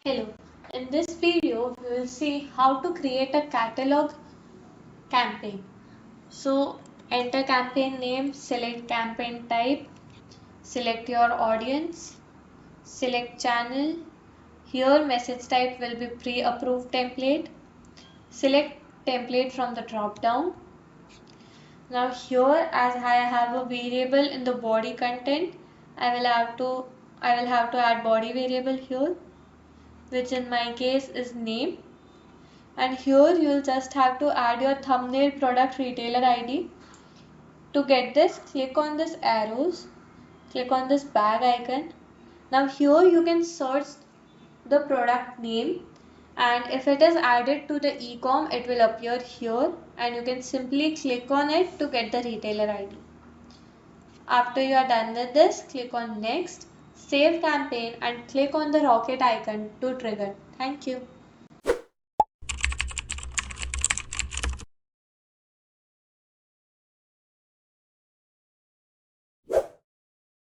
Hello, in this video we will see how to create a catalog campaign. So enter campaign name, select campaign type, select your audience, select channel. Here message type will be pre-approved template. Select template from the drop down. Now here as I have a variable in the body content, I will have to add body variable here, which in my case is name. And here you will just have to add your thumbnail product retailer ID. To get this, click on this arrows, click on this bag icon. Now here you can search the product name, and if it is added to the e-com, it will appear here and you can simply click on it to get the retailer ID. After you are done with this, click on next, save campaign and click on the rocket icon to trigger. Thank you.